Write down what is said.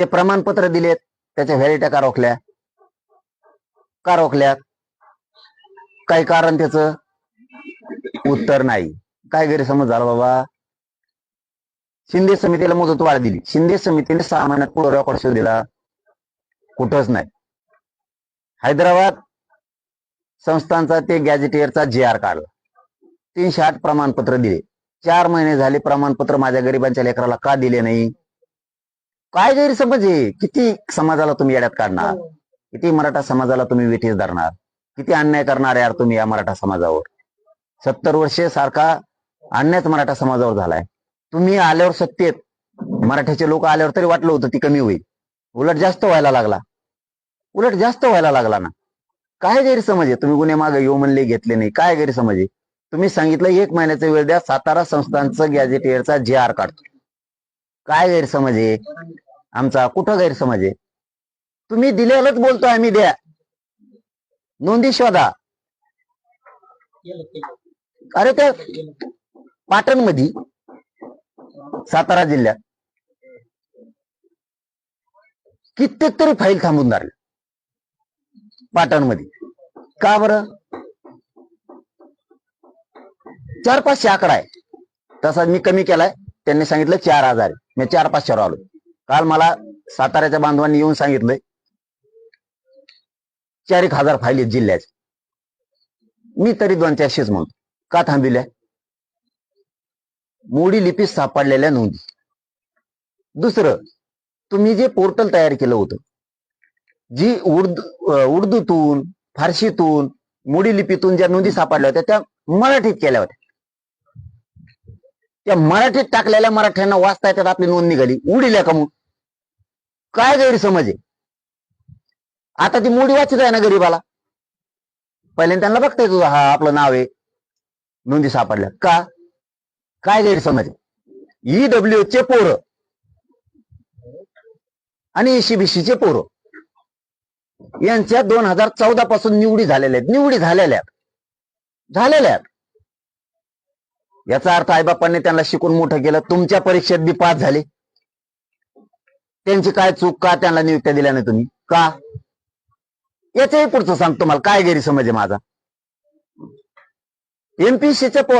ते प्रमाणपत्र दिलेत, त्याच्या व्हॅलिडिटी का रोखल्या? काही कारण त्याचं उत्तर नाही. काय गैरसमज झाला बाबा? शिंदे समितीला मुदतवाढ दिली, शिंदे समितीने 6 महिन्यात पुढे रेकॉर्ड शो दिला, कुठंच नाही. हैदराबाद संस्थांचा ते गॅजेटियरचा GR काढला, 308 प्रमाणपत्र दिले. 4 महिने झाले प्रमाणपत्र माझ्या गरिबांच्या लेकराला का दिले नाही? काय गैरसमज आहे? किती समाजाला तुम्ही येड्यात काढणार? किती मराठा समाजाला तुम्ही वेठीस धरणार? किती अन्याय करणार यार तुम्ही या मराठा समाजावर? 70 वर्षे सारखा अन्यायच मराठा समाजावर झालाय. तुम्ही आल्यावर सत्तेत, मराठ्याचे लोक आल्यावर तरी वाटलं होतं ती कमी होईल, उलट जास्त व्हायला लागला ना. काय गैरसमज आहे? तुम्ही गुन्हे मागे येऊ म्हणले, घेतले नाही. काय गैरसमज आहे? तुम्ही सांगितलं 1 महिन्याचा वेळ द्या, सातारा संस्थांचं गॅजेटियरचा GR काढतो. काय गैरसमज आहे आमचा? कुठं गैरसमज आहे? तुम्ही दिलेलंच बोलतोय आम्ही, द्या नोंदी शोधा. अरे त्या पाटणमध्ये, सातारा जिल्ह्यात कित्येक तरी फाईल थांबून धरल्या पाटणमध्ये. का बरं? 400-500 आकडा आहे, तसा मी कमी केलाय. त्यांनी सांगितलं 4000, मी 400-500 आलो. काल मला साताऱ्याच्या बांधवांनी येऊन सांगितलंय 4-1000 फाईल आहेत जिल्ह्याच्या. मी तरी 200-400च म्हणतो. का थांबिल्या? मोडी लिपी सापडलेल्या नोंदी. दुसरं, तुम्ही जे पोर्टल तयार केलं होतं, जी उर्दूतून, फारशीतून, मोडी लिपीतून ज्या नोंदी सापडल्या होत्या त्या मराठीत केल्या होत्या. त्या मराठीत टाकलेल्या मराठ्यांना वाचता येतात, आपली नोंद निघाली, उडील्या का मग? काय गैरसमज आहे? आता ती मोडी वाचत आहे ना गरीबाला, पहिल्यांदा त्यांना बघता येतो, हा आपलं नाव आहे, नोंदी सापडल्या का? काय गैरसमज आहे? EWH चे पोरं आणि ECBC चे पोरं यांच्या 2014 पासून निवडी झालेल्या आहेत. याचा अर्थ आईबापांनी त्यांना शिकून मोठं केलं. तुमच्या परीक्षेत बी पास झाले. त्यांची काय चूक? का त्यांना नियुक्त्या दिल्या नाही तुम्ही? का? याच्याही पुढचं सांगतो तुम्हाला काय गैरसमज आहे माझा. MPSC च्या